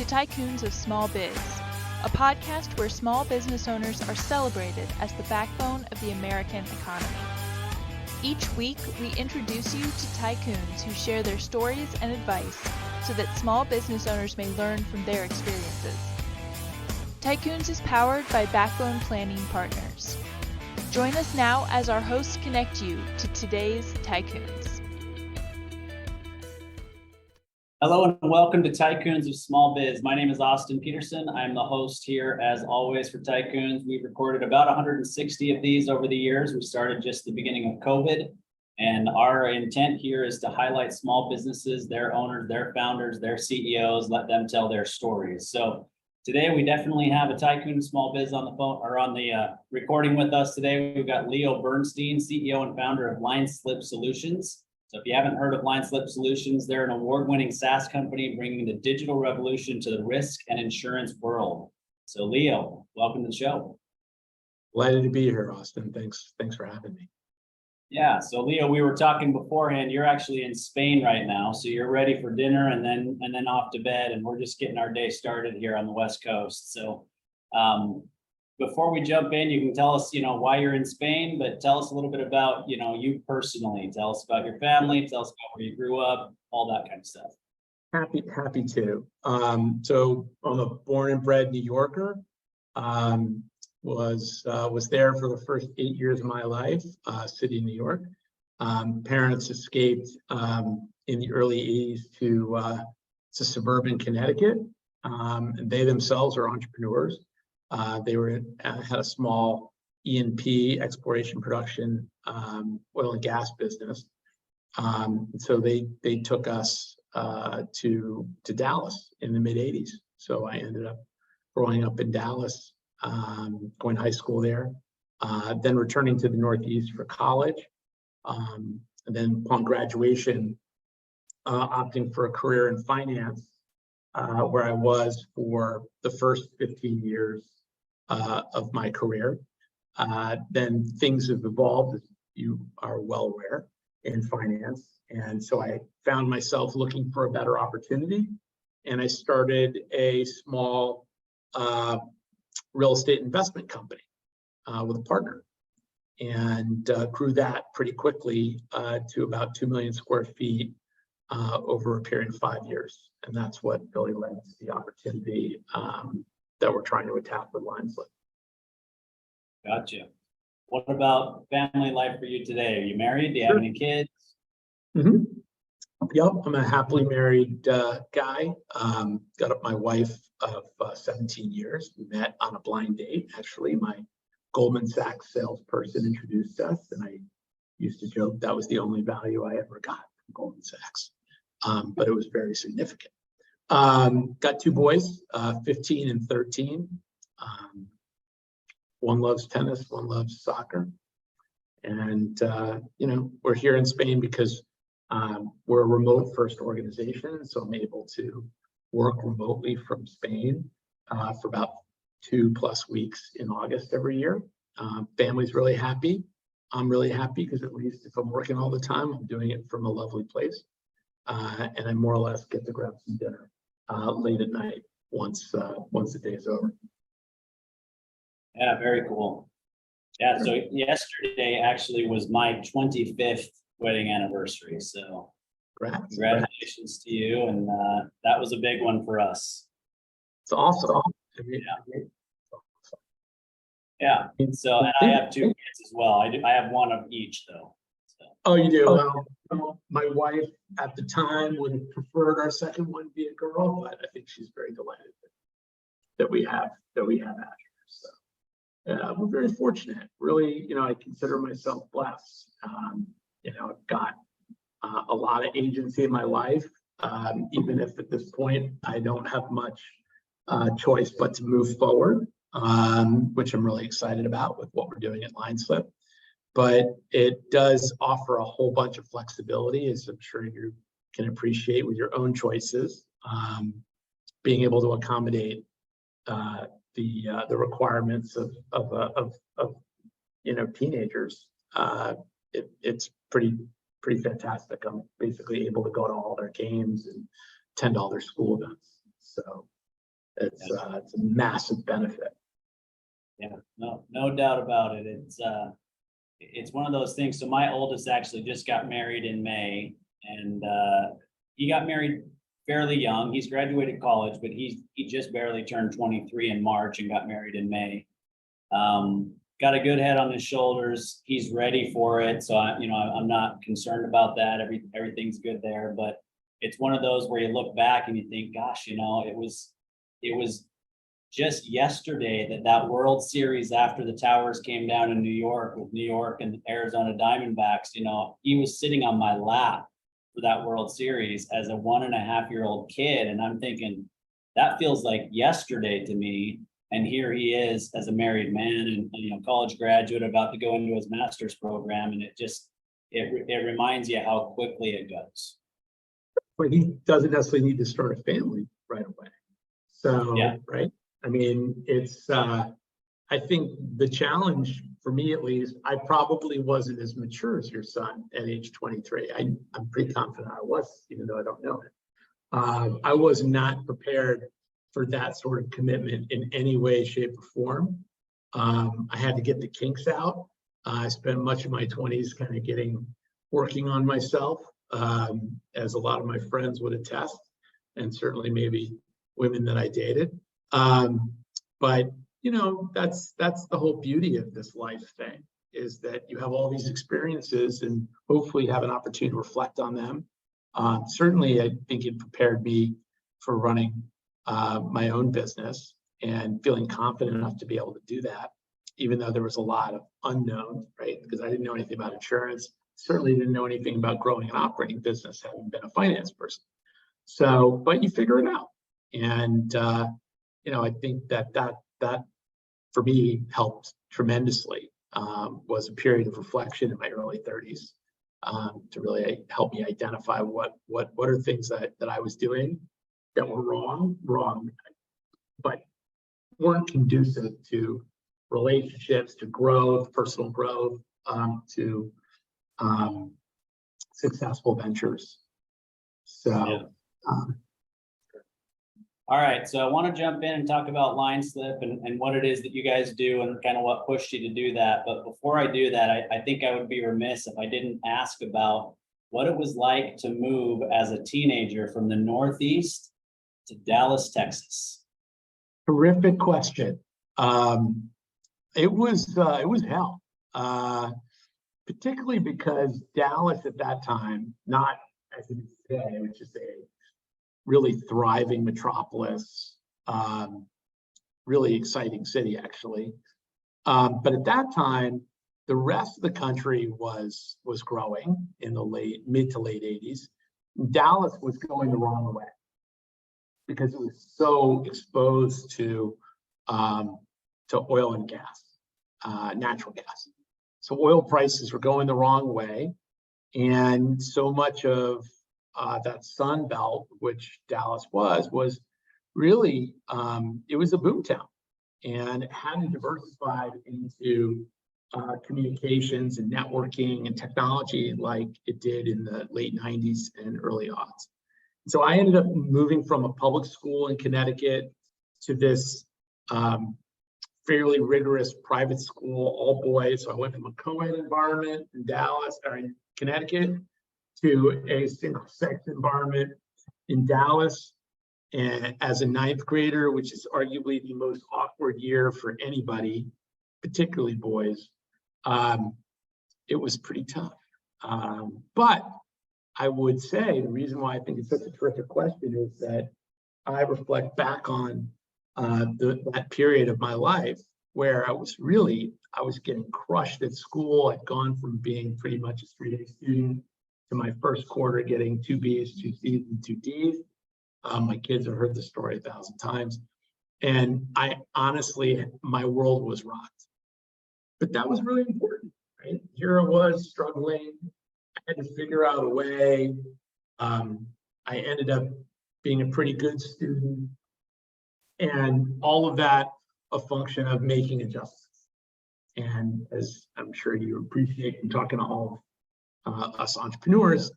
to Tycoons of Small Biz, a podcast where small business owners are celebrated as the backbone of the American economy. Each week, we introduce you to tycoons who share their stories and advice so that small business owners may learn from their experiences. Tycoons is powered by Backbone Planning Partners. Join us now as our hosts connect you to today's Tycoons. Hello and welcome to Tycoons of Small Biz. My name is Austin Peterson. I'm the host here as always for Tycoons. We've recorded about 160 of these over the years. We started just the beginning of COVID, and our intent here is to highlight small businesses, their owners, their founders, their CEOs, let them tell their stories. So today we definitely have a Tycoon Small Biz on the phone or on the recording with us today. We've got Leo Bernstein, CEO and founder of LineSlip Solutions. So if you haven't heard of LineSlip Solutions, they're an award-winning SaaS company bringing the digital revolution to the risk and insurance world. So Leo, welcome to the show. Delighted to be here, Austin. Thanks for having me. Yeah, so Leo, we were talking beforehand. You're actually in Spain right now, so you're ready for dinner and then off to bed, and we're just getting our day started here on the West Coast. So before we jump in, you can tell us, why you're in Spain, but tell us a little bit about, you personally. Tell us about your family, tell us about where you grew up, all that kind of stuff. Happy to. So I'm a born and bred New Yorker. Was there for the first 8 years of my life, city of New York. Parents escaped in the early 80s to suburban Connecticut. And they themselves are entrepreneurs. They had a small E&P, exploration production, oil and gas business. So they took us to Dallas in the mid 80s. So I ended up growing up in Dallas, going to high school there, then returning to the Northeast for college. And then upon graduation, opting for a career in finance, where I was for the first 15 years of my career. Then things have evolved, as you are well aware, in finance. And so I found myself looking for a better opportunity. And I started a small real estate investment company with a partner, and grew that pretty quickly to about 2 million square feet over a period of 5 years. And that's what really led to the opportunity that we're trying to attack with LineSlip. Gotcha. What about family life for you today? Are you married? Do you have any kids? Mm-hmm. Yep, I'm a happily married guy. Got my wife of 17 years. We met on a blind date. Actually, my Goldman Sachs salesperson introduced us, and I used to joke that was the only value I ever got from Goldman Sachs. But it was very significant. Got 2 boys, 15 and 13. One loves tennis, one loves soccer. And, we're here in Spain because we're a remote first organization. So I'm able to work remotely from Spain for about 2+ weeks in August every year. Family's really happy. I'm really happy because at least if I'm working all the time, I'm doing it from a lovely place. And I more or less get to grab some dinner late at night once the day is over. Yeah, very cool. Yeah, so yesterday actually was my 25th wedding anniversary. So congratulations to you. And that was a big one for us. It's awesome. Yeah. So and I have 2 kids as well. I have one of each though. So. Oh, you do? Well, my wife at the time would have preferred our second one be a girl, but I think she's very delighted that we have Asher. So we're very fortunate. Really, I consider myself blessed. I've got a lot of agency in my life, even if at this point I don't have much choice but to move forward, which I'm really excited about with what we're doing at LineSlip. But it does offer a whole bunch of flexibility, as I'm sure you can appreciate with your own choices, being able to accommodate the requirements of teenagers. It's pretty fantastic. I'm basically able to go to all their games and attend all their school events. So It's a massive benefit. Yeah, no doubt about it. It's one of those things. So my oldest actually just got married in May, and he got married fairly young. He's graduated college, but he just barely turned 23 in March and got married in May. Got a good head on his shoulders. He's ready for it. So I'm not concerned about that. Everything's good there, but it's one of those where you look back and you think, gosh, it was just yesterday that World Series after the towers came down in New York with New York and Arizona Diamondbacks, he was sitting on my lap for that World Series as a 1.5-year-old kid. And I'm thinking that feels like yesterday to me. And here he is as a married man and, college graduate about to go into his master's program. And it reminds you how quickly it goes. But he doesn't necessarily need to start a family right away. So, yeah. Right. I mean, it's, I think the challenge for me, at least, I probably wasn't as mature as your son at age 23. I'm pretty confident I was, even though I don't know it. I was not prepared for that sort of commitment in any way, shape, or form. I had to get the kinks out. I spent much of my 20s kind of working on myself, as a lot of my friends would attest, and certainly maybe women that I dated. But that's the whole beauty of this life thing, is that you have all these experiences and hopefully have an opportunity to reflect on them. Certainly, I think it prepared me for running my own business and feeling confident enough to be able to do that, even though there was a lot of unknown, right? Because I didn't know anything about insurance, certainly didn't know anything about growing an operating business, having been a finance person. So, but you figure it out. And, I think that for me helped tremendously, was a period of reflection in my early 30s, to really help me identify what are things that I was doing that were wrong, but weren't conducive to relationships, to growth, personal growth, to successful ventures. So, yeah. All right, so I want to jump in and talk about LineSlip and what it is that you guys do and kind of what pushed you to do that. But before I do that, I think I would be remiss if I didn't ask about what it was like to move as a teenager from the Northeast to Dallas, Texas. Terrific question. It was hell, particularly because Dallas at that time, not as it is today, which is a really thriving metropolis, really exciting city, actually. But at that time, the rest of the country was growing in the mid to late 80s. Dallas was going the wrong way because it was so exposed to oil and gas, natural gas. So oil prices were going the wrong way, and so much of that Sun Belt, which Dallas was really, it was a boom town, and it hadn't diversified into communications and networking and technology like it did in the late 90s and early aughts. So I ended up moving from a public school in Connecticut to this fairly rigorous private school, all boys. So I went from a co-ed environment in Connecticut to a single-sex environment in Dallas, and as a 9th grader, which is arguably the most awkward year for anybody, particularly boys. It was pretty tough. But I would say the reason why I think it's such a terrific question is that I reflect back on that period of my life where I was getting crushed at school. I'd gone from being pretty much a straight-A student to my first quarter getting 2 B's, 2 C's, and 2 D's. My kids have heard the story 1,000 times. And I honestly, my world was rocked. But that was really important, right? Here I was struggling. I had to figure out a way. I ended up being a pretty good student. And all of that a function of making adjustments. And as I'm sure you appreciate from talking to all of us entrepreneurs,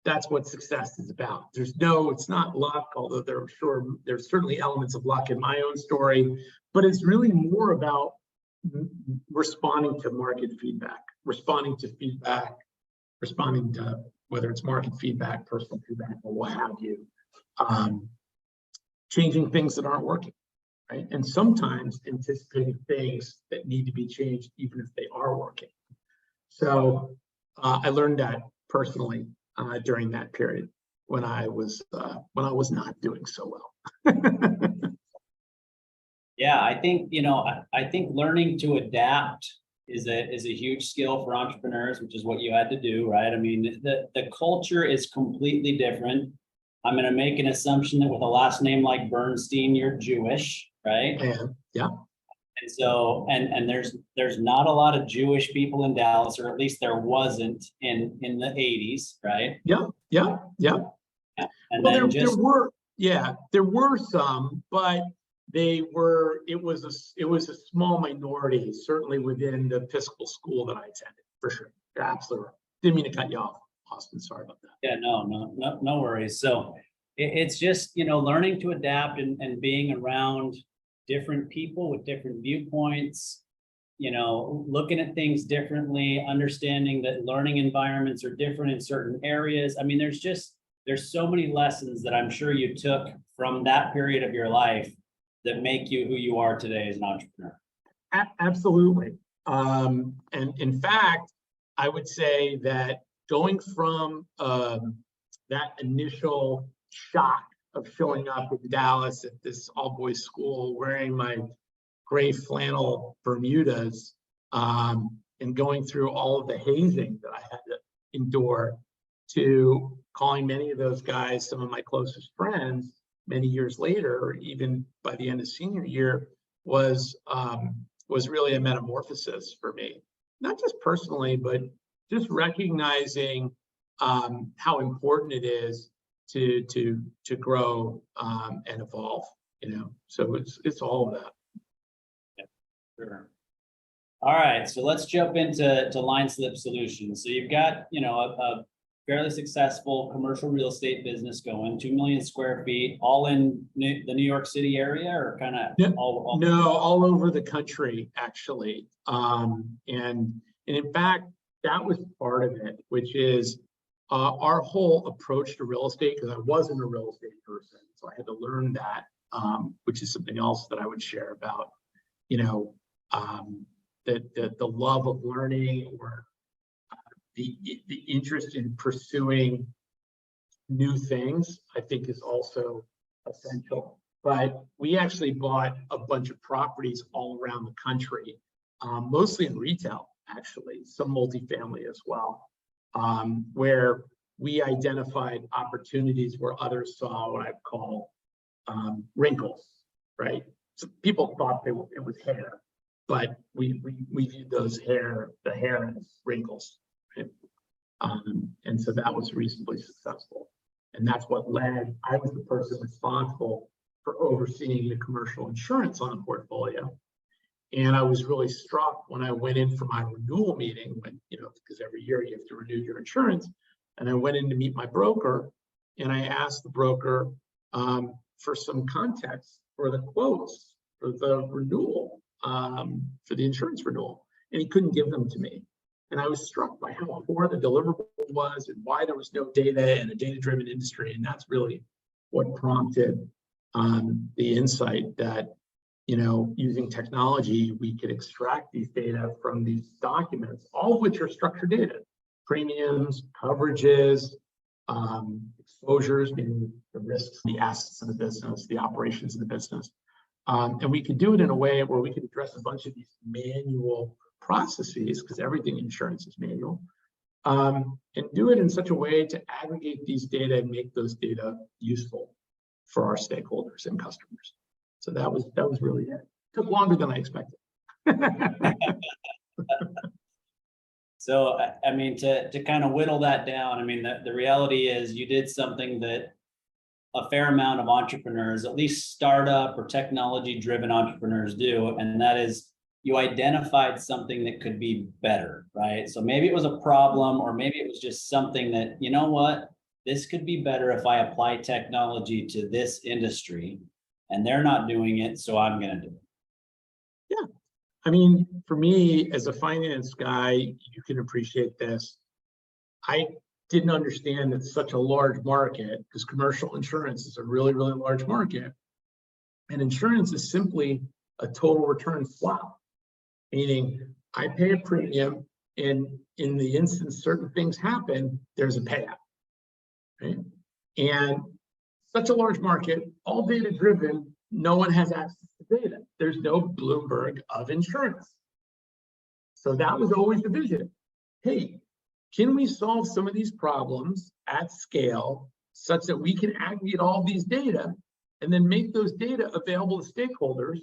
that's what success is about. It's not luck, although there's certainly elements of luck in my own story, but it's really more about responding to market feedback, responding to whether it's market feedback, personal feedback, or what have you, changing things that aren't working, right? And sometimes anticipating things that need to be changed, even if they are working. So I learned that personally during that period when I was not doing so well. Yeah, I think, I think learning to adapt is a huge skill for entrepreneurs, which is what you had to do, right? I mean, the culture is completely different. I'm going to make an assumption that with a last name like Bernstein, you're Jewish, right? Yeah. And so, and there's not a lot of Jewish people in Dallas, or at least there wasn't in the 80s, right? Yeah. And well, then there were some, but it was a small minority, certainly within the Episcopal school that I attended, for sure. You're absolutely right. Didn't mean to cut you off, Austin. Sorry about that. Yeah, no worries. So it's just, learning to adapt and being around different people with different viewpoints, looking at things differently, understanding that learning environments are different in certain areas. I mean, there's so many lessons that I'm sure you took from that period of your life that make you who you are today as an entrepreneur. Absolutely. And in fact, I would say that going from that initial shock of showing up in Dallas at this all-boys school, wearing my gray flannel Bermudas, and going through all of the hazing that I had to endure, to calling many of those guys some of my closest friends many years later, or even by the end of senior year, was really a metamorphosis for me. Not just personally, but just recognizing how important it is to grow and evolve. So it's all of that. Yeah, sure. All right, so let's jump into LineSlip Solutions. So you've got a fairly successful commercial real estate business going, 2 million square feet, all in the New York City area, or kind of all over the country, actually. And in fact, that was part of it, which is our whole approach to real estate, because I wasn't a real estate person, so I had to learn that, which is something else that I would share about, the love of learning, or the interest in pursuing new things, I think, is also essential. But we actually bought a bunch of properties all around the country, mostly in retail, actually, some multifamily as well, where we identified opportunities where others saw what I'd call wrinkles, right? So people thought it was hair, but we viewed the hair as wrinkles. Right? And so that was reasonably successful. And that's what led, I was the person responsible for overseeing the commercial insurance on the portfolio. And I was really struck when I went in for my renewal meeting, because every year you have to renew your insurance. And I went in to meet my broker, and I asked the broker for some context for the quotes for the renewal, for the insurance renewal. And he couldn't give them to me. And I was struck by how poor the deliverable was and why there was no data in a data-driven industry. And that's really what prompted the insight that, using technology, we could extract these data from these documents, all of which are structured data: premiums, coverages, exposures, meaning the risks, the assets of the business, the operations of the business. And we could do it in a way where we could address a bunch of these manual processes, because everything in insurance is manual, and do it in such a way to aggregate these data and make those data useful for our stakeholders and customers. So that was really it. It took longer than I expected. So, I mean, to kind of whittle that down, I mean, the reality is you did something that a fair amount of entrepreneurs, at least startup or technology-driven entrepreneurs, do, and that is you identified something that could be better, right? So maybe it was a problem, or maybe it was just something that, you know what, this could be better if I apply technology to this industry, and they're not doing it, so I'm going to do it. Yeah. I mean, for me, as a finance guy, you can appreciate this. I didn't understand it's such a large market, because commercial insurance is a really, really large market. And insurance is simply a total return swap, meaning I pay a premium, and in the instance certain things happen, there's a payout, right? And such a large market, all data driven, no one has access to data. There's no Bloomberg of insurance. So that was always the vision. Hey, can we solve some of these problems at scale such that we can aggregate all these data and then make those data available to stakeholders?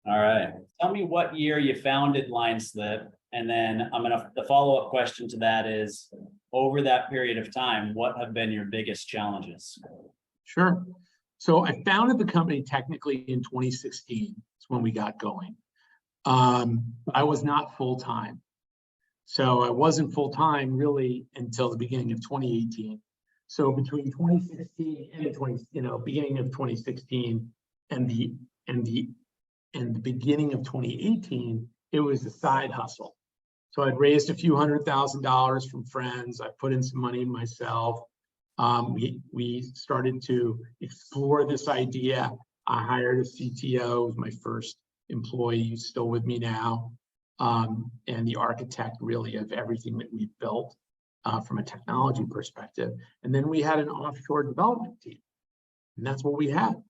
All right. Tell me what year you founded LineSlip. And then the follow-up question to that is, over that period of time, what have been your biggest challenges? Sure. So I founded the company technically in 2016. It's when we got going. I was not full-time. So I wasn't full-time really until the beginning of 2018. So between 2016 and beginning of 2016 and the beginning of 2018, it was a side hustle. So I'd raised a few $100,000 from friends. I put in some money myself. We started to explore this idea. I hired a CTO, was my first employee, who's still with me now, and the architect really of everything that we've built from a technology perspective. And then we had an offshore development team, and that's what we had.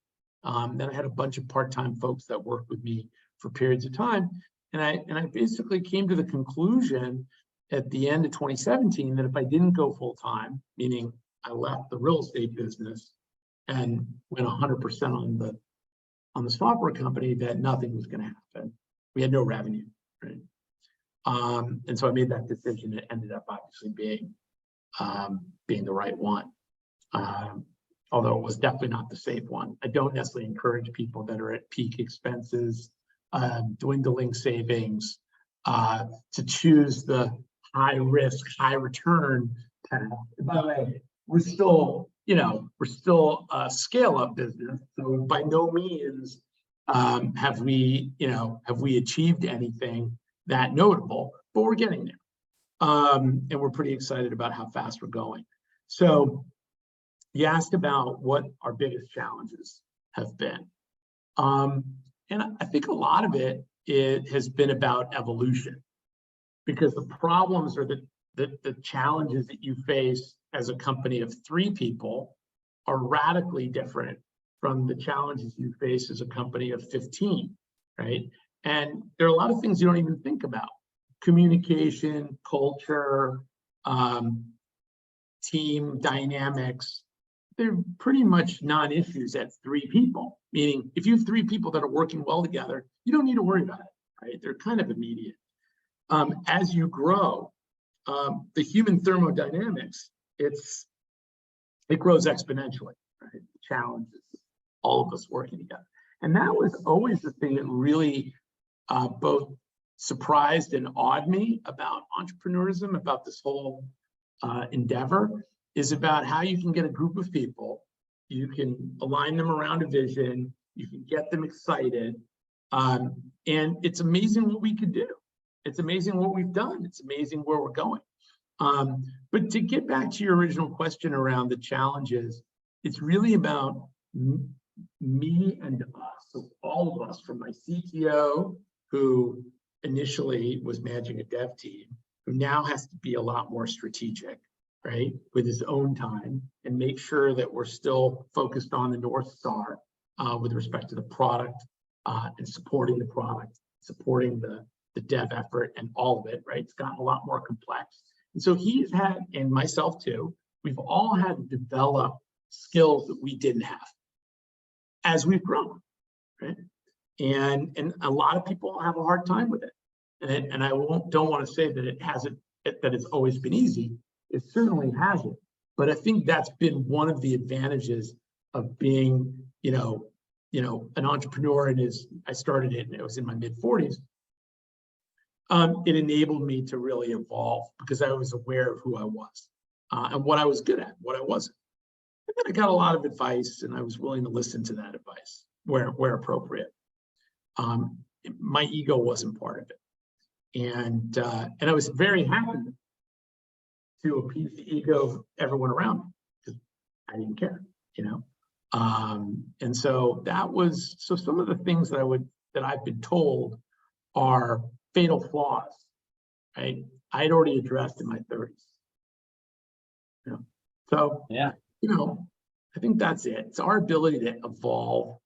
Then I had a bunch of part-time folks that worked with me for periods of time. And I basically came to the conclusion at the end of 2017 that if I didn't go full-time, meaning I left the real estate business and went 100% on the software company, that nothing was going to happen. We had no revenue, right? And so I made that decision. It ended up obviously being the right one. Although it was definitely not the safe one. I don't necessarily encourage people that are at peak expenses, dwindling savings, to choose the high risk, high return path. By the way, we're still a scale up business. So by no means have we achieved anything that notable, but we're getting there. And we're pretty excited about how fast we're going. So you asked about what our biggest challenges have been. And I think a lot of it has been about evolution, because the problems or the challenges that you face as a company of 3 people are radically different from the challenges you face as a company of 15, right? And there are a lot of things you don't even think about. Communication, culture, team dynamics, they're pretty much non-issues at 3 people. Meaning, if you have 3 people that are working well together, you don't need to worry about it, right? They're kind of immediate. As you grow, the human thermodynamics, it grows exponentially, right? The challenges, all of us working together. And that was always the thing that really both surprised and awed me about entrepreneurism, about this whole endeavor, is about how you can get a group of people, you can align them around a vision, you can get them excited, and it's amazing what we could do. It's amazing what we've done. It's amazing where we're going. But to get back to your original question around the challenges, it's really about me and us, so all of us, from my CTO, who initially was managing a dev team, who now has to be a lot more strategic, right, with his own time, and make sure that we're still focused on the North Star with respect to the product and supporting the product, supporting the dev effort and all of it, right? It's gotten a lot more complex. And so he's had, and myself too, we've all had to develop skills that we didn't have as we've grown, right? And a lot of people have a hard time with it. And I don't want to say that it hasn't, that it's always been easy. It certainly hasn't. But I think that's been one of the advantages of being, an entrepreneur. And I started it, and it was in my mid-40s. It enabled me to really evolve because I was aware of who I was. and what I was good at, what I wasn't. And then I got a lot of advice, and I was willing to listen to that advice where appropriate. My ego wasn't part of it, and I was very happy to appease the ego of everyone around me because I didn't care, you know. And so some of the things that I've been told are fatal flaws, right? I'd already addressed in my 30s. You know? So, Yeah. you know, I think that's it. It's our ability to evolve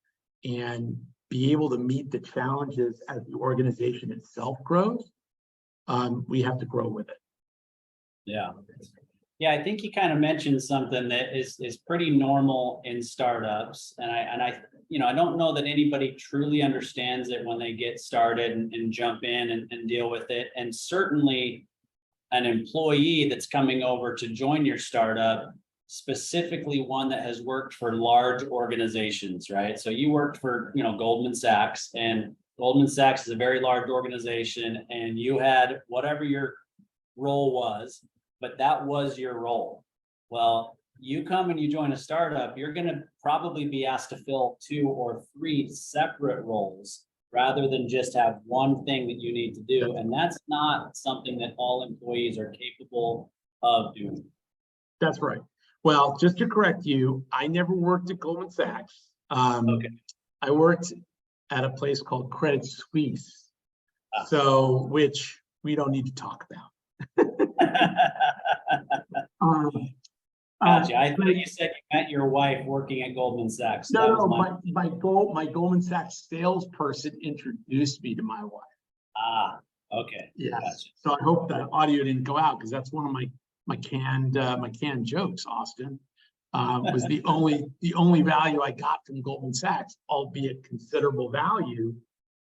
and be able to meet the challenges as the organization itself grows. We have to grow with it. Yeah. Yeah, I think you kind of mentioned something that is pretty normal in startups. And I don't know that anybody truly understands it when they get started and jump in and deal with it. And certainly an employee that's coming over to join your startup, specifically one that has worked for large organizations, right? So you worked for, Goldman Sachs, and Goldman Sachs is a very large organization, and you had whatever your role was, but that was your role. Well, you come and you join a startup, you're going to probably be asked to fill 2 or 3 separate roles rather than just have one thing that you need to do. And that's not something that all employees are capable of doing. That's right. Well, just to correct you, I never worked at Goldman Sachs. Okay. I worked at a place called Credit Suisse, so which we don't need to talk about. Gotcha. I thought you said you met your wife working at Goldman Sachs. No, my Goldman Sachs salesperson introduced me to my wife. Okay. Yes. Gotcha. So I hope that audio didn't go out, because that's one of my canned jokes. Austin was the only value I got from Goldman Sachs, albeit considerable value,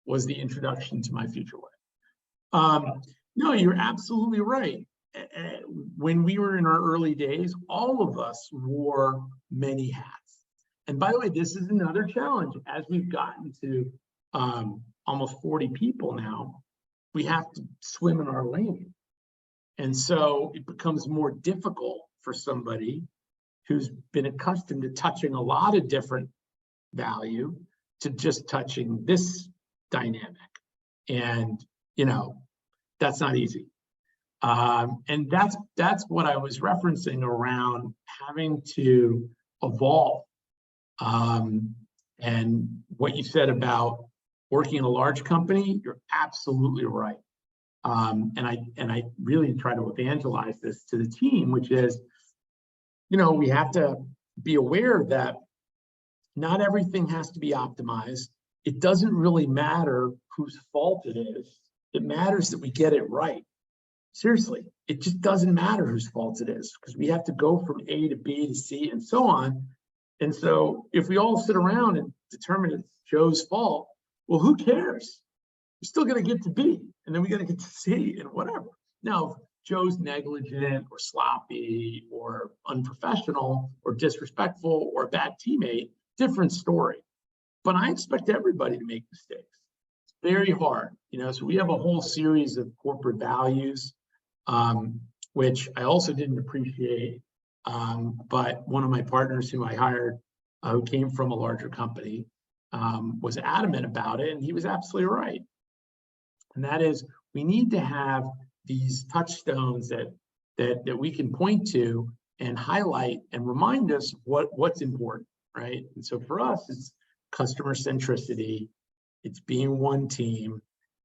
was the introduction to my future wife. No, you're absolutely right. When we were in our early days, all of us wore many hats. And by the way, this is another challenge. As we've gotten to almost 40 people now, we have to swim in our lane. And so it becomes more difficult for somebody who's been accustomed to touching a lot of different value to just touching this dynamic. And, that's not easy. And that's what I was referencing around having to evolve. And what you said about working in a large company, you're absolutely right. And I really try to evangelize this to the team, which is, we have to be aware that not everything has to be optimized. It doesn't really matter whose fault it is. It matters that we get it right. Seriously, it just doesn't matter whose fault it is, because we have to go from A to B to C and so on. And so if we all sit around and determine it's Joe's fault, well, who cares? We're still going to get to B, and then we got to get to C and whatever. Now, if Joe's negligent or sloppy or unprofessional or disrespectful or a bad teammate, different story. But I expect everybody to make mistakes. It's very hard, so we have a whole series of corporate values, which I also didn't appreciate. But one of my partners who I hired, who came from a larger company, was adamant about it, and he was absolutely right. And that is, we need to have these touchstones that we can point to and highlight and remind us what's important, right? And so for us, it's customer centricity, it's being one team,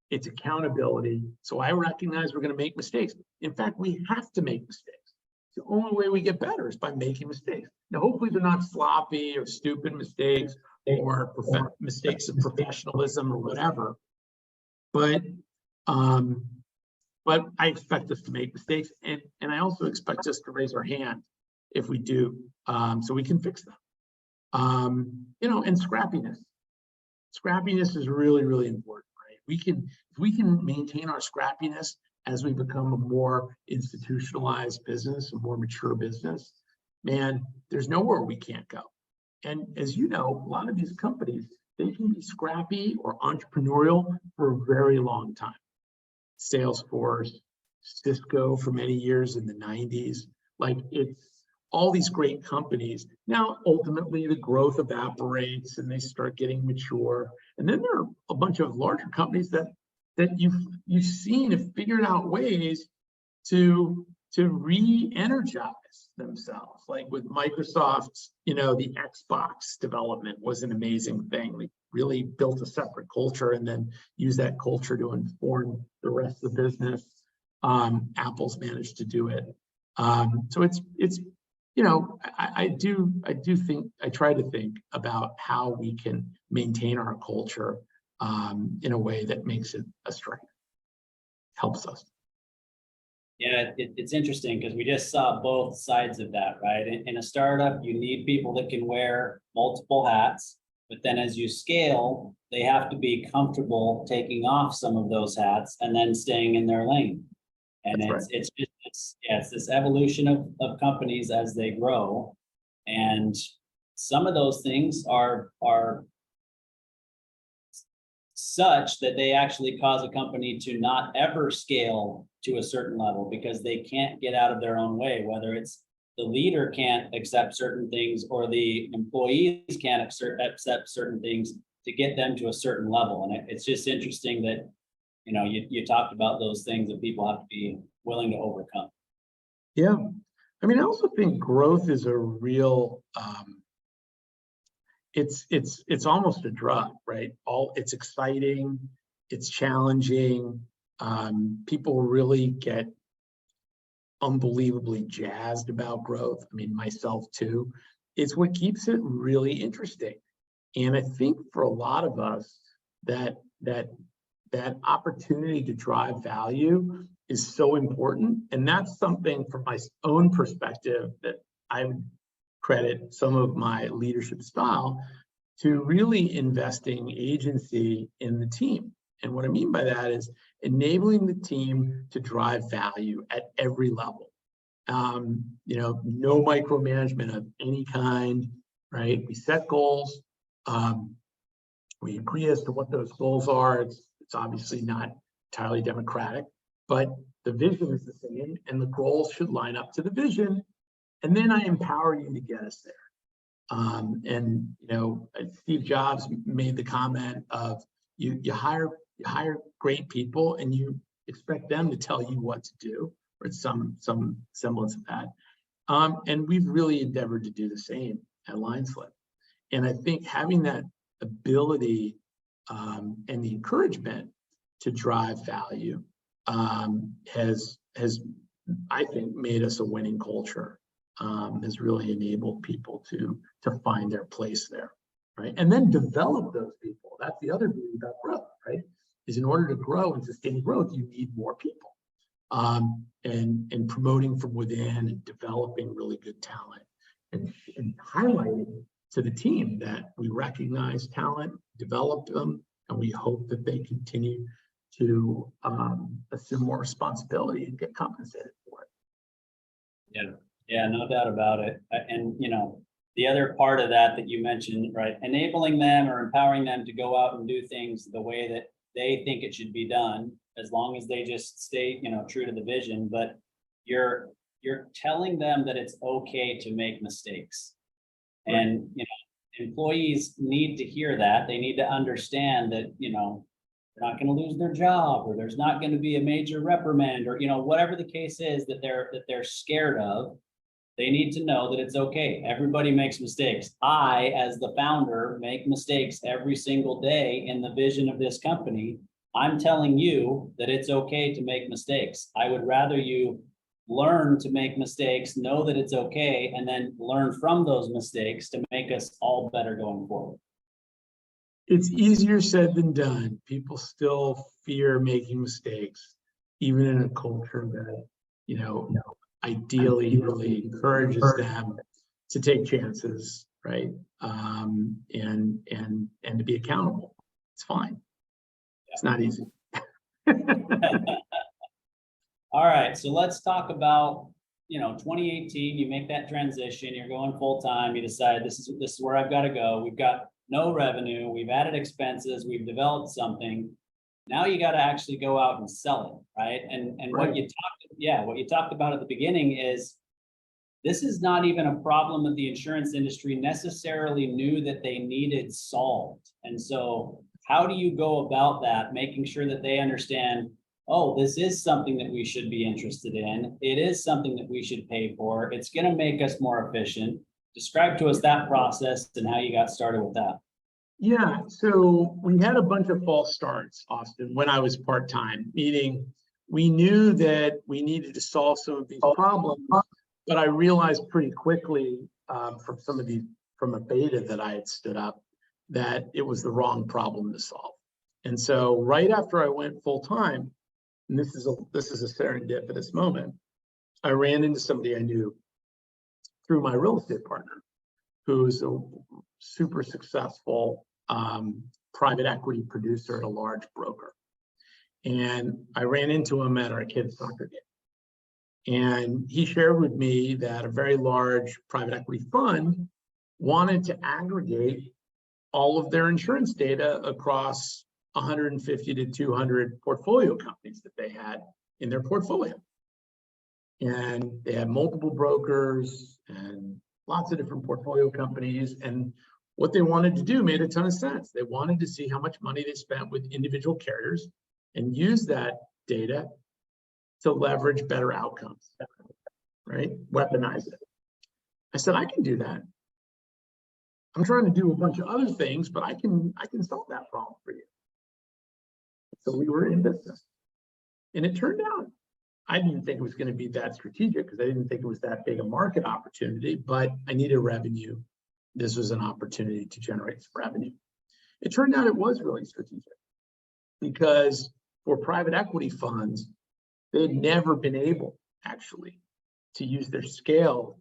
it's accountability. So I recognize we're going to make mistakes. In fact, we have to make mistakes. The only way we get better is by making mistakes. Now, hopefully they're not sloppy or stupid mistakes or mistakes of professionalism or whatever. But I expect us to make mistakes, and I also expect us to raise our hand if we do, so we can fix them. And scrappiness. Scrappiness is really, really important, right? If we can maintain our scrappiness as we become a more institutionalized business, a more mature business, man, there's nowhere we can't go. And as you know, a lot of these companies, they can be scrappy or entrepreneurial for a very long time. Salesforce, Cisco for many years in the 90s Like it's all these great companies. Now, ultimately, the growth evaporates and they start getting mature. And then there are a bunch of larger companies that you've seen have figured out ways to re-energize themselves. Like with Microsoft's, the Xbox development was an amazing thing. They really built a separate culture and then used that culture to inform the rest of the business. Apple's managed to do it. So it's I do think I try to think about how we can maintain our culture in a way that makes it a strength, helps us. Yeah, it's interesting because we just saw both sides of that, right? In a startup, you need people that can wear multiple hats, but then as you scale, they have to be comfortable taking off some of those hats and then staying in their lane. And it's this evolution of companies as they grow, and some of those things are such that they actually cause a company to not ever scale to a certain level because they can't get out of their own way, whether it's the leader can't accept certain things or the employees can't accept certain things to get them to a certain level. And it's just interesting that, you talked about those things that people have to be willing to overcome. Yeah. I mean, I also think growth is a real, it's almost a drug, right? It's exciting, it's challenging. People really get unbelievably jazzed about growth. I mean, myself too. It's what keeps it really interesting. And I think for a lot of us, that opportunity to drive value is so important. And that's something from my own perspective that I would credit some of my leadership style to really investing agency in the team. And what I mean by that is enabling the team to drive value at every level. No micromanagement of any kind, right? We set goals. We agree as to what those goals are. It's obviously not entirely democratic, but the vision is the same and the goals should line up to the vision. And then I empower you to get us there. Steve Jobs made the comment of you hire great people and you expect them to tell you what to do, or some semblance of that. And we've really endeavored to do the same at LineSlip. And I think having that ability and the encouragement to drive value has I think made us a winning culture. Has really enabled people to find their place there, right? And then develop those people. That's the other beauty about growth, right? Is in order to grow and sustain growth, you need more people. And promoting from within and developing really good talent and highlighting to the team that we recognize talent, develop them, and we hope that they continue to assume more responsibility and get compensated for it. Yeah, no doubt about it. And, the other part of that you mentioned, right, enabling them or empowering them to go out and do things the way that they think it should be done, as long as they just stay, true to the vision. But you're telling them that it's okay to make mistakes. Right. And, employees need to hear that. They need to understand that, they're not going to lose their job, or there's not going to be a major reprimand, or, whatever the case is that they're scared of. They need to know that it's okay. Everybody makes mistakes. I, as the founder, make mistakes every single day in the vision of this company. I'm telling you that it's okay to make mistakes. I would rather you learn to make mistakes, know that it's okay, and then learn from those mistakes to make us all better going forward. It's easier said than done. People still fear making mistakes, even in a culture that, ideally really encourages them to take chances, right? And to be accountable. It's fine. It's not easy. All right, so let's talk about, 2018, you make that transition, you're going full time, you decide this is where I've got to go. We've got no revenue, we've added expenses, we've developed something. Now you got to actually go out and sell it, right? And right. What you talked about at the beginning is this is not even a problem that the insurance industry necessarily knew that they needed solved. And so how do you go about that, making sure that they understand, oh, this is something that we should be interested in. It is something that we should pay for. It's going to make us more efficient. Describe to us that process and how you got started with that. Yeah, so we had a bunch of false starts, Austin, when I was part-time, meaning we knew that we needed to solve some of these problems, but I realized pretty quickly from a beta that I had stood up, that it was the wrong problem to solve. And so right after I went full-time, and this is a serendipitous moment, I ran into somebody I knew through my real estate partner, who's a super successful private equity producer at a large broker. And I ran into him at our kids' soccer game. And he shared with me that a very large private equity fund wanted to aggregate all of their insurance data across 150 to 200 portfolio companies that they had in their portfolio. And they had multiple brokers and lots of different portfolio companies. And what they wanted to do made a ton of sense. They wanted to see how much money they spent with individual carriers and use that data to leverage better outcomes, right? Weaponize it. I said, I can do that. I'm trying to do a bunch of other things, but I can solve that problem for you. So we were in business. And it turned out, I didn't think it was going to be that strategic because I didn't think it was that big a market opportunity, but I needed revenue. This was an opportunity to generate some revenue. It turned out it was really strategic because for private equity funds, they'd never been able actually to use their scale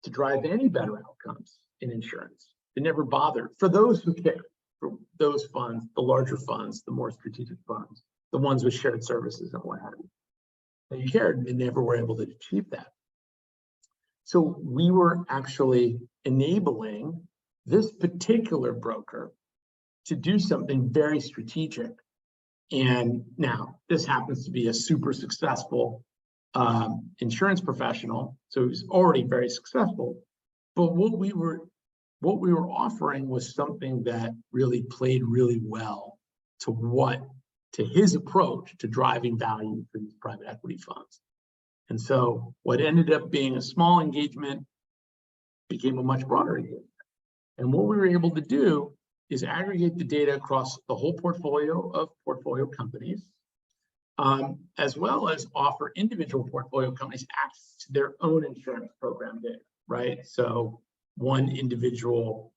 to drive any better outcomes in insurance. They never bothered. For those who care, for those funds, the larger funds, the more strategic funds, the ones with shared services and what have you, they cared and they never were able to achieve that. So we were actually enabling this particular broker to do something very strategic. And now this happens to be a super successful insurance professional. So he's already very successful. But what we were offering was something that really played really well to his approach to driving value for these private equity funds. And so what ended up being a small engagement became a much broader engagement. And what we were able to do is aggregate the data across the whole portfolio of portfolio companies, as well as offer individual portfolio companies access to their own insurance program data, right? So one individual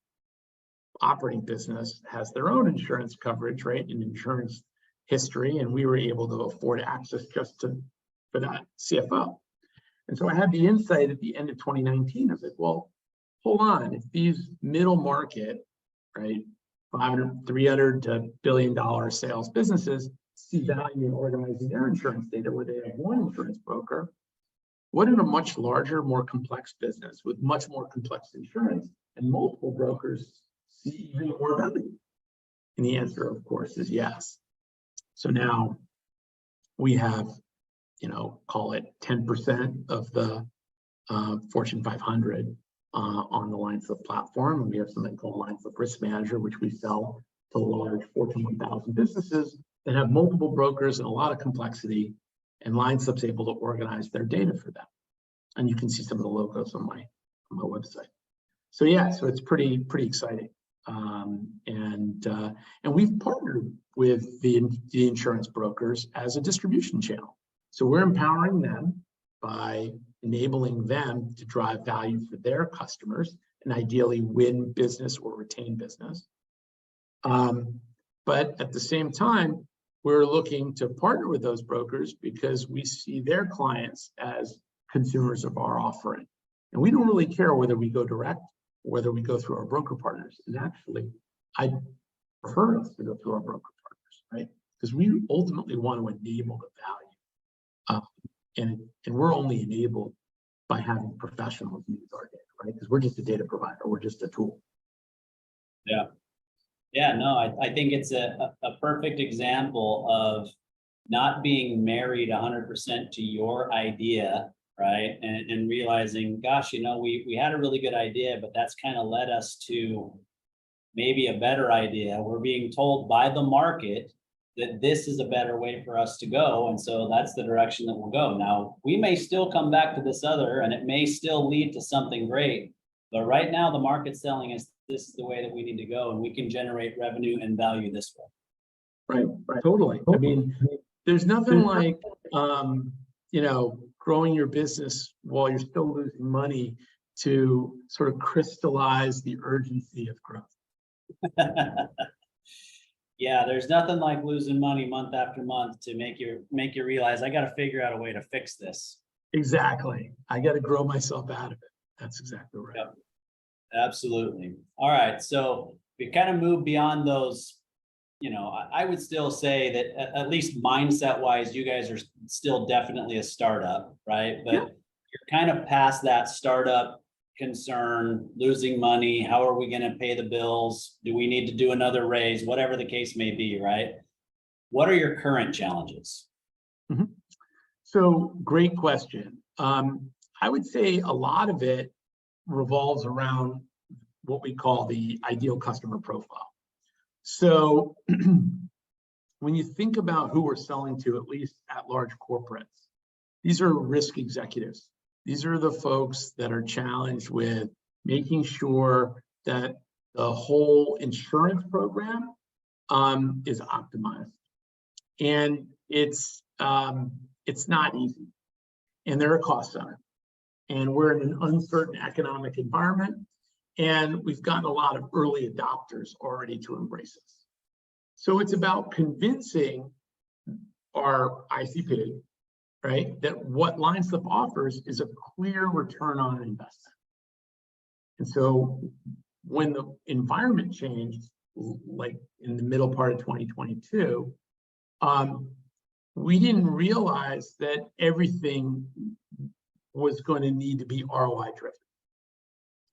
operating business has their own insurance coverage, right? And insurance history, and we were able to afford access just for that CFO. And so I had the insight at the end of 2019. I was like, well, hold on, if these middle market, right, 300 to billion-dollar sales businesses see value in organizing their insurance data where they have one insurance broker, what in a much larger, more complex business with much more complex insurance and multiple brokers see even more value? And the answer, of course, is yes. So now we have, call it 10% of the Fortune 500 on the LineSlip platform. And we have something called LineSlip Risk Manager, which we sell to large Fortune 1000 businesses that have multiple brokers and a lot of complexity. And LineSlip's able to organize their data for them. And you can see some of the logos on my website. So yeah, so it's pretty exciting. And we've partnered with the insurance brokers as a distribution channel. So we're empowering them by enabling them to drive value for their customers and ideally win business or retain business. But at the same time, we're looking to partner with those brokers because we see their clients as consumers of our offering. And we don't really care whether we go direct or whether we go through our broker partners. And actually, I prefer us to go through our broker partners, right? Because we ultimately want to enable the value. And we're only enabled by having professionals use our data, right? Because we're just a data provider. We're just a tool. Yeah. Yeah, no, I think it's a perfect example of not being married 100% to your idea right? And realizing, gosh, we had a really good idea, but that's kind of led us to maybe a better idea. We're being told by the market that this is a better way for us to go. And so that's the direction that we'll go. Now, we may still come back to this other, and it may still lead to something great. But right now, the market's telling us this is the way that we need to go, and we can generate revenue and value this way. Right. Totally. I mean, there's nothing like, growing your business while you're still losing money to sort of crystallize the urgency of growth. Yeah, there's nothing like losing money month after month to make you realize I got to figure out a way to fix this. Exactly. I got to grow myself out of it. That's exactly right. Yep. Absolutely. All right. So we kind of move beyond those. I would still say that at least mindset wise, you guys are still definitely a startup, right? But you're kind of past that startup concern, losing money. How are we going to pay the bills? Do we need to do another raise? Whatever the case may be, right? What are your current challenges? Mm-hmm. So great question. I would say a lot of it revolves around what we call the ideal customer profile. So when you think about who we're selling to, at least at large corporates, these are risk executives. These are the folks that are challenged with making sure that the whole insurance program is optimized. And it's not easy. And there are costs on it. And we're in an uncertain economic environment. And we've gotten a lot of early adopters already to embrace us. So it's about convincing our ICP, right, that what LineSlip offers is a clear return on investment. And so when the environment changed, like in the middle part of 2022, we didn't realize that everything was going to need to be ROI driven.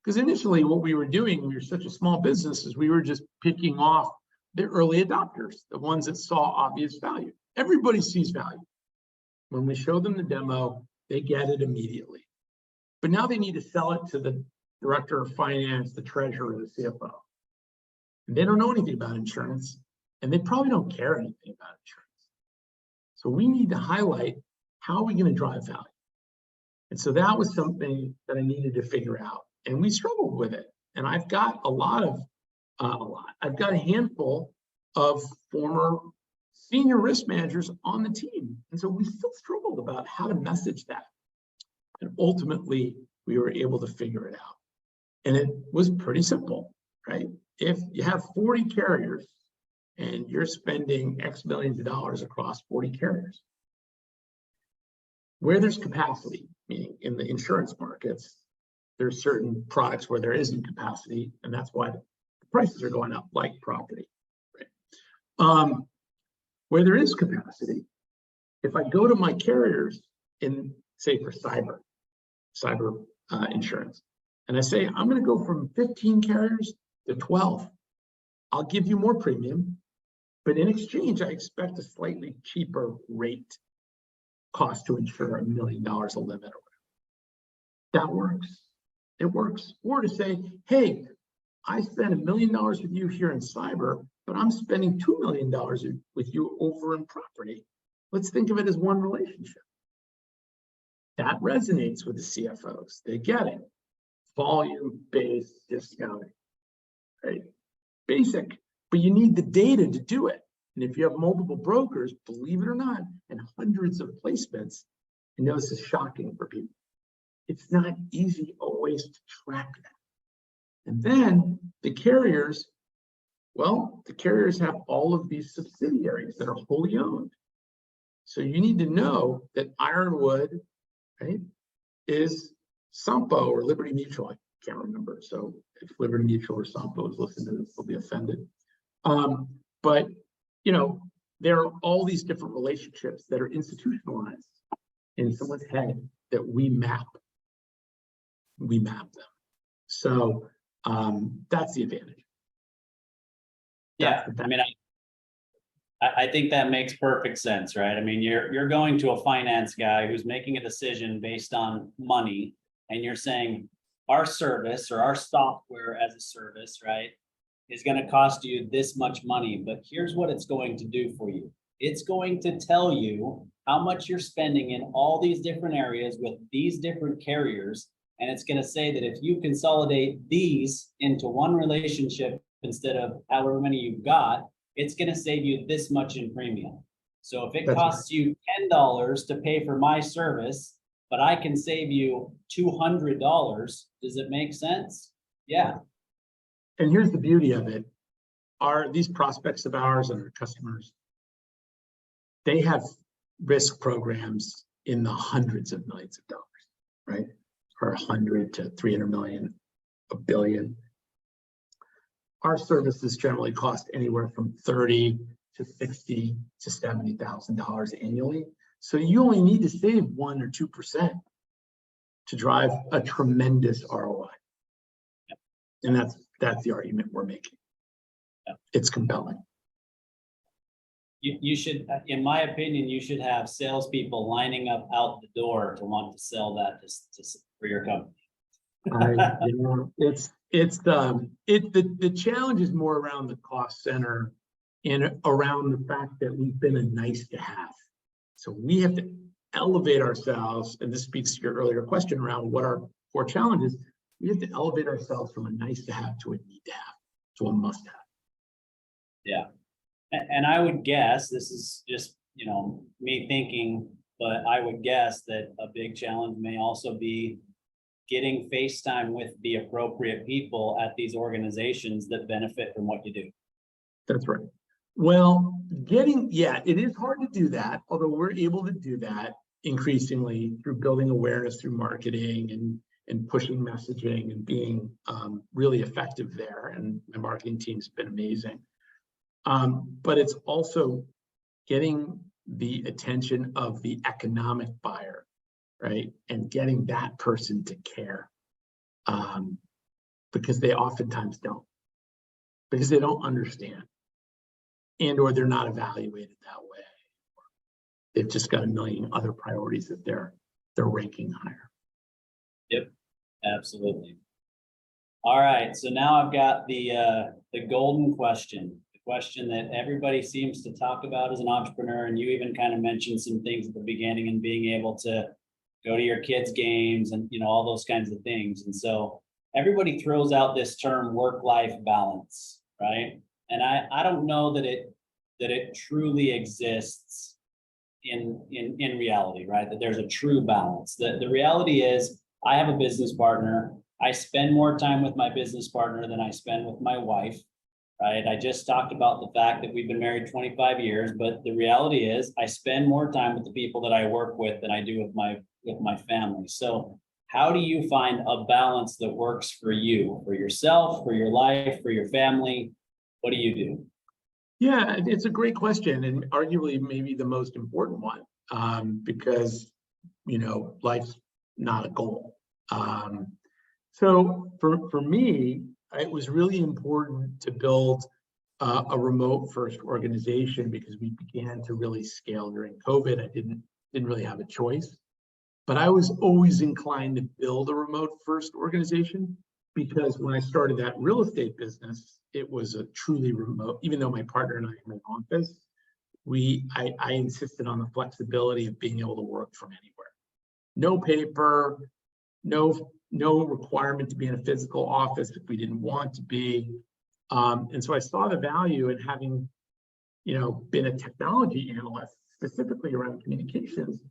Because initially what we were doing, we were such a small business, is we were just picking off the early adopters, the ones that saw obvious value. Everybody sees value. When we show them the demo, they get it immediately. But now they need to sell it to the director of finance, the treasurer, the CFO. And they don't know anything about insurance, and they probably don't care anything about insurance. So we need to highlight how are we going to drive value. And so that was something that I needed to figure out. And we struggled with it. And I've got I've got a handful of former senior risk managers on the team. And so we still struggled about how to message that. And ultimately, we were able to figure it out. And it was pretty simple, right? If you have 40 carriers and you're spending X millions of dollars across 40 carriers, where there's capacity, meaning in the insurance markets, there's certain products where there isn't capacity, and that's why the prices are going up, like property. Right? Where there is capacity, if I go to my carriers in, say, for cyber insurance, and I say, I'm going to go from 15 carriers to 12, I'll give you more premium, but in exchange, I expect a slightly cheaper rate cost to insure $1 million a limit or whatever. That works. It works. Or to say, hey, I spent $1 million with you here in cyber, but I'm spending $2 million with you over in property. Let's think of it as one relationship. That resonates with the CFOs. They get it. Volume-based discounting, right? Basic, but you need the data to do it. And if you have multiple brokers, believe it or not, and hundreds of placements, I know this is shocking for people. It's not easy always to track that. And then the carriers, well, the carriers have all of these subsidiaries that are wholly owned. So you need to know that Ironwood, right, is Sampo or Liberty Mutual. I can't remember. So if Liberty Mutual or Sampo is listening to this, they'll be offended. But there are all these different relationships that are institutionalized in someone's head that we map. We map them. So that's the advantage. Yeah, I mean, I think that makes perfect sense, right? I mean, you're going to a finance guy who's making a decision based on money, and you're saying our service or our software as a service, right, is going to cost you this much money, but here's what it's going to do for you. It's going to tell you how much you're spending in all these different areas with these different carriers. And it's going to say that if you consolidate these into one relationship instead of however many you've got, it's going to save you this much in premium. So if it That's costs you $10 to pay for my service, but I can save you $200, does it make sense? Yeah. And here's the beauty of it. These prospects of ours and our customers, they have risk programs in the hundreds of millions of dollars, right? Or 100 to 300 million, a billion. Our services generally cost anywhere from $30 to $60 to $70,000 annually. So you only need to save 1 or 2% to drive a tremendous ROI. Yep. And that's the argument we're making. Yep. It's compelling. You should, in my opinion, you should have salespeople lining up out the door to want to sell that for your company. The challenge is more around the cost center and around the fact that we've been a nice to have. So we have to elevate ourselves, and this speaks to your earlier question around what our core challenge is. We have to elevate ourselves from a nice to have to a need to have to a must have. Yeah. And I would guess, this is just, me thinking, but I would guess that a big challenge may also be getting FaceTime with the appropriate people at these organizations that benefit from what you do. That's right. Well, it is hard to do that, although we're able to do that increasingly through building awareness through marketing and pushing messaging and being really effective there. And my marketing team's been amazing. But it's also getting the attention of the economic buyer, right? And getting that person to care, because they oftentimes don't, because they don't understand, or they're not evaluated that way. They've just got a million other priorities that they're ranking higher. Yep, absolutely. All right, so now I've got the golden question. Question that everybody seems to talk about as an entrepreneur, and you even kind of mentioned some things at the beginning, and being able to go to your kids' games and all those kinds of things. And so everybody throws out this term work-life balance, right? And I don't know that it truly exists in reality, right? That there's a true balance. The reality is I have a business partner. I spend more time with my business partner than I spend with my wife. Right. I just talked about the fact that we've been married 25 years, but the reality is I spend more time with the people that I work with than I do with my family. So how do you find a balance that works for you, for yourself, for your life, for your family? What do you do? Yeah, it's a great question, and arguably maybe the most important one, because life's not a goal. So for me, it was really important to build a remote first organization because we began to really scale during COVID. I didn't really have a choice, but I was always inclined to build a remote first organization because when I started that real estate business, it was a truly remote, even though my partner and I had an office, I insisted on the flexibility of being able to work from anywhere. No paper, no requirement to be in a physical office if we didn't want to be. And so I saw the value in having, been a technology analyst, specifically around communications.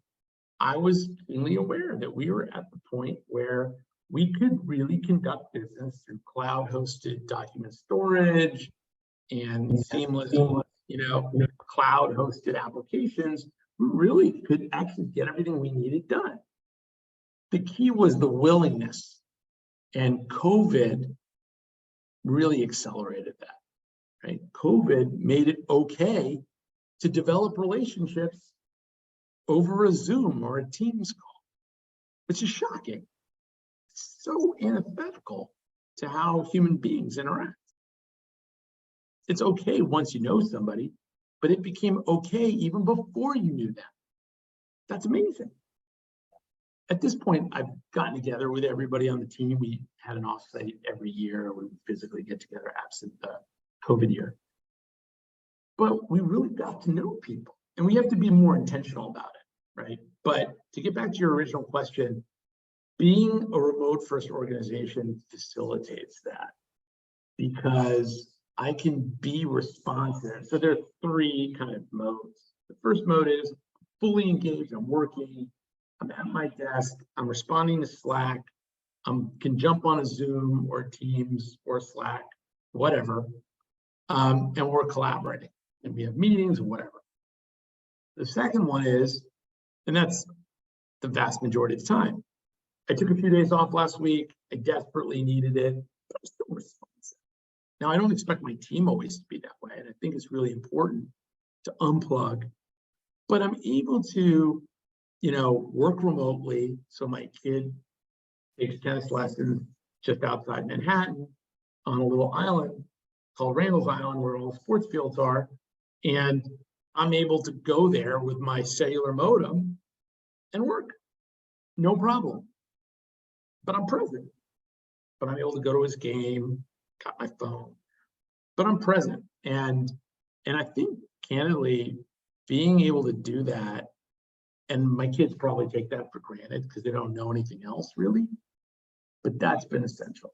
I was keenly aware that we were at the point where we could really conduct business through cloud-hosted document storage and seamless, cloud-hosted applications. We really could actually get everything we needed done. The key was the willingness, and COVID really accelerated that, right? COVID made it okay to develop relationships over a Zoom or a Teams call, which is shocking. It's so antithetical to how human beings interact. It's okay once you know somebody, but it became okay even before you knew them. That's amazing. At this point, I've gotten together with everybody on the team. We had an offsite every year. We would physically get together absent the COVID year. But we really got to know people, and we have to be more intentional about it, right? But to get back to your original question, being a remote first organization facilitates that, because I can be responsive. So there are three kind of modes. The first mode is fully engaged. I'm working. I'm at my desk. I'm responding to Slack. I can jump on a Zoom or Teams or Slack, whatever, and we're collaborating. And we have meetings or whatever. The second one is, and that's the vast majority of the time, I took a few days off last week. I desperately needed it, but I'm still responsive. Now, I don't expect my team always to be that way, and I think it's really important to unplug, but I'm able to, work remotely. So my kid takes tennis lessons just outside Manhattan on a little island called Randall's Island, where all the sports fields are. And I'm able to go there with my cellular modem and work, no problem. But I'm present. But I'm able to go to his game, got my phone, but I'm present. And I think, candidly, being able to do that, and my kids probably take that for granted because they don't know anything else really, but that's been essential.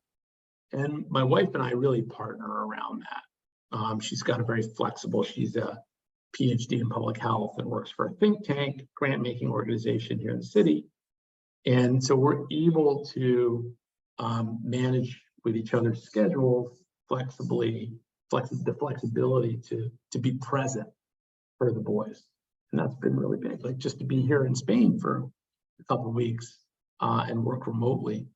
And my wife and I really partner around that. She's got a very flexible, she's a PhD in public health and works for a think tank, grant-making organization here in the city. And so we're able to manage with each other's schedules flexibly, the flexibility to be present for the boys. And that's been really big, like just to be here in Spain for a couple of weeks and work remotely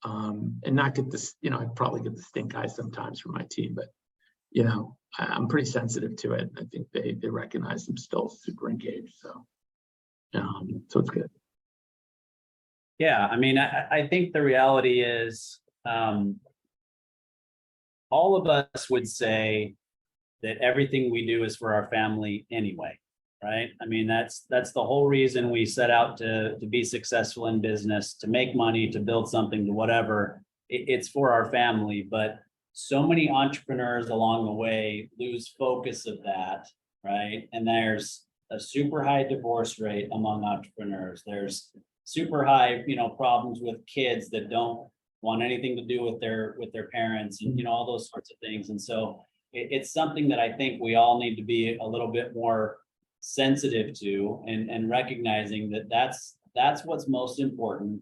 and not get this, I probably get the stink eye sometimes from my team, but I'm pretty sensitive to it. I think they recognize I'm still super engaged. So it's good. Yeah, I mean, I think the reality is all of us would say that everything we do is for our family anyway, right? I mean, that's the whole reason we set out to be successful in business, to make money, to build something, to whatever. It's for our family, but so many entrepreneurs along the way lose focus of that, right? And there's a super high divorce rate among entrepreneurs. There's super high, problems with kids that don't want anything to do with their parents, and all those sorts of things. And so it's something that I think we all need to be a little bit more sensitive to, and recognizing that that's what's most important.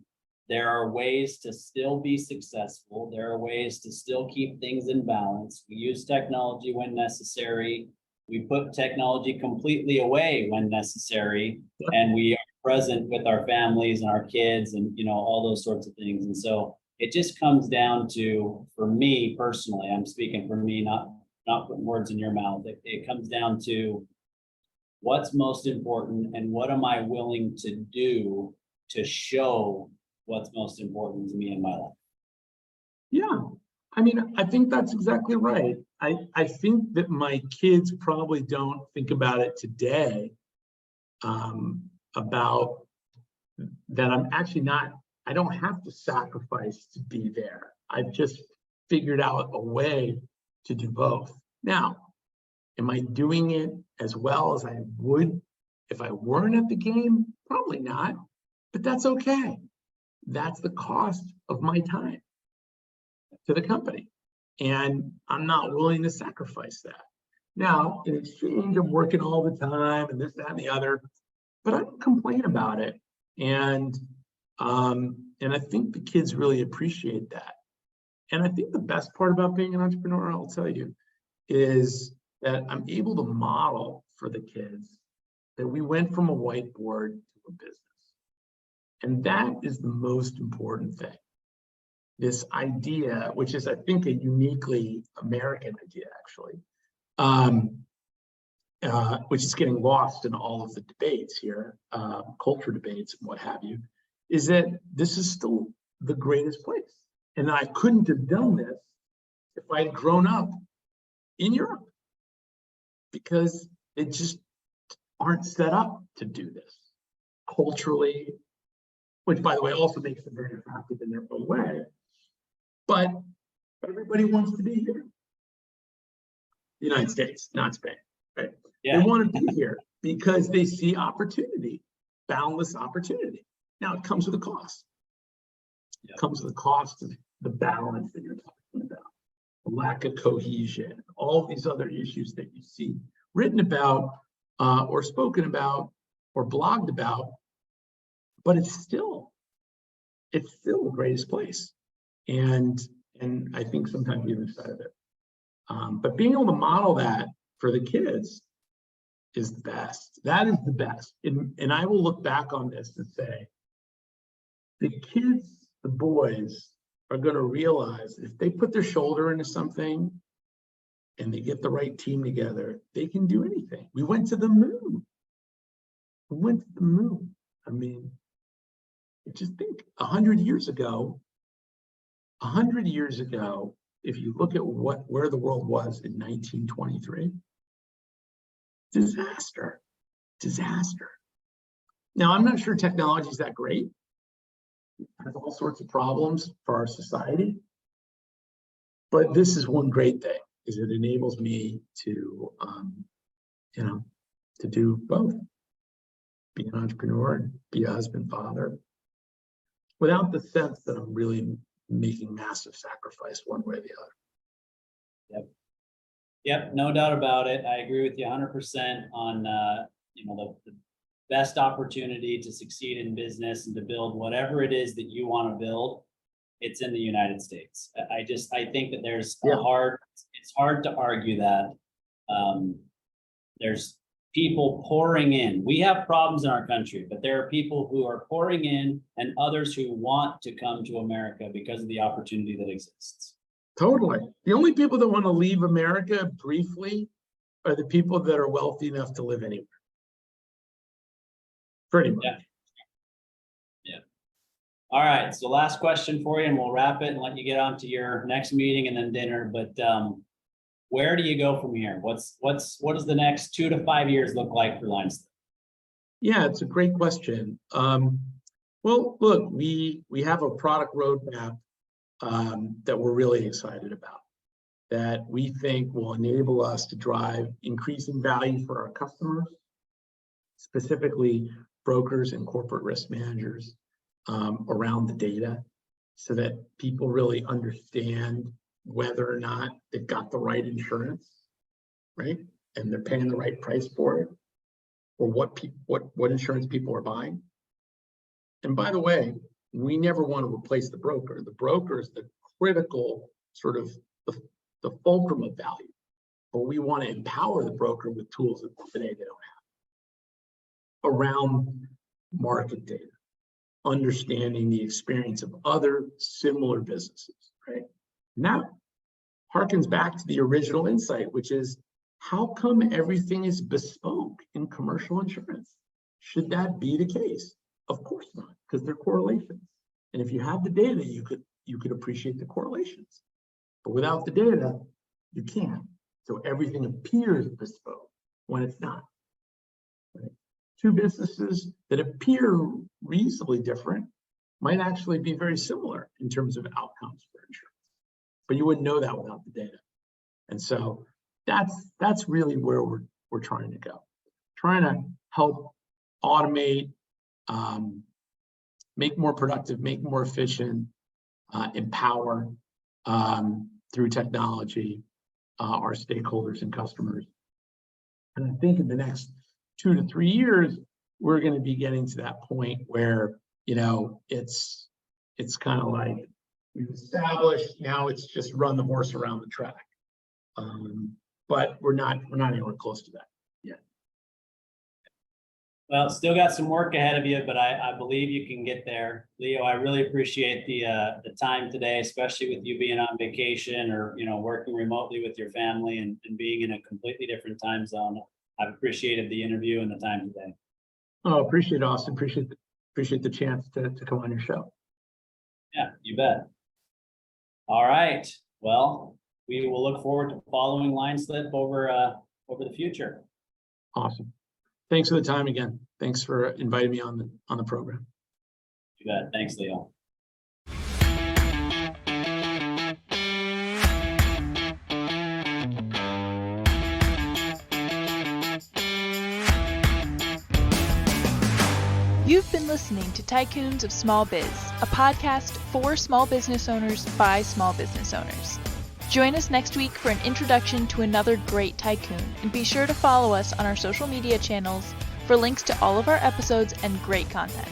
There are ways to still be successful. There are ways to still keep things in balance. We use technology when necessary. We put technology completely away when necessary, and we are present with our families and our kids and, all those sorts of things. And so it just comes down to, for me personally, I'm speaking for me, not putting words in your mouth. It comes down to what's most important and what am I willing to do to show what's most important to me in my life. Yeah, I mean, I think that's exactly right. I think that my kids probably don't think about it today, about that I'm actually I don't have to sacrifice to be there. I've just figured out a way to do both. Now, am I doing it as well as I would if I weren't at the game? Probably not, but that's okay. That's the cost of my time to the company. And I'm not willing to sacrifice that. Now, in exchange, I'm working all the time and this, that, and the other, but I don't complain about it. And I think the kids really appreciate that. And I think the best part about being an entrepreneur, I'll tell you, is that I'm able to model for the kids that we went from a whiteboard to a business. And that is the most important thing. This idea, which is, I think, a uniquely American idea, actually, which is getting lost in all of the debates here, culture debates and what have you, is that this is still the greatest place. And I couldn't have done this if I had grown up in Europe, because They just aren't set up to do this culturally, which, by the way, also makes them very attractive in their own way. But everybody wants to be here. The United States, not Spain, right? Yeah. They want to be here because they see opportunity, boundless opportunity. Now, it comes with a cost. It comes with the cost of the balance that you're talking about, the lack of cohesion, all these other issues that you see written about or spoken about or blogged about, but it's still the greatest place. And I think sometimes we lose sight of it. But being able to model that for the kids is the best. That is the best. And I will look back on this and say, the kids, the boys, are going to realize if they put their shoulder into something and they get the right team together, they can do anything. We went to the moon. We went to the moon. I mean, just think 100 years ago, if you look at where the world was in 1923, disaster. Now, I'm not sure technology is that great. It has all sorts of problems for our society. But this is one great thing, is it enables me to, to do both. Be an entrepreneur and be a husband, father, without the sense that I'm really making massive sacrifice one way or the other. Yep, no doubt about it. I agree with you 100% on the best opportunity to succeed in business and to build whatever it is that you want to build. It's in the United States. I think that there's it's hard to argue that. There's people pouring in. We have problems in our country, but there are people who are pouring in and others who want to come to America because of the opportunity that exists. Totally. The only people that want to leave America briefly are the people that are wealthy enough to live anywhere. Pretty much. Yeah. All right. So last question for you, and we'll wrap it and let you get on to your next meeting and then dinner. But where do you go from here? What does the next 2 to 5 years look like for LineSlip? Yeah, it's a great question. Well, look, we have a product roadmap that we're really excited about, that we think will enable us to drive increasing value for our customers, specifically brokers and corporate risk managers around the data, so that people really understand whether or not they've got the right insurance, right? And they're paying the right price for it, or what insurance people are buying. And by the way, we never want to replace the broker. The broker is the critical sort of the fulcrum of value, but we want to empower the broker with tools that today they don't have around market data, understanding the experience of other similar businesses, right? Now, harkens back to the original insight, which is, how come everything is bespoke in commercial insurance? Should that be the case? Of course not, because they're correlations. And if you have the data, you could appreciate the correlations. But without the data, you can't. So everything appears bespoke when it's not. Right? Two businesses that appear reasonably different might actually be very similar in terms of outcomes for insurance. But you wouldn't know that without the data. And so that's really where we're trying to go. Trying to help automate, make more productive, make more efficient, empower through technology our stakeholders and customers. And I think in the next 2 to 3 years, we're going to be getting to that point where, it's kind of like we've established, now it's just run the horse around the track. But we're not anywhere close to that yet. Well, still got some work ahead of you, but I believe you can get there. Leo, I really appreciate the time today, especially with you being on vacation or working remotely with your family and being in a completely different time zone. I've appreciated the interview and the time today. Oh, appreciate it, Austin. Appreciate the chance to come on your show. Yeah, you bet. All right. Well, we will look forward to following LineSlip over the future. Awesome. Thanks for the time again. Thanks for inviting me on the program. You bet. Thanks, Leo. You've been listening to Tycoons of Small Biz, a podcast for small business owners by small business owners. Join us next week for an introduction to another great tycoon, and be sure to follow us on our social media channels for links to all of our episodes and great content.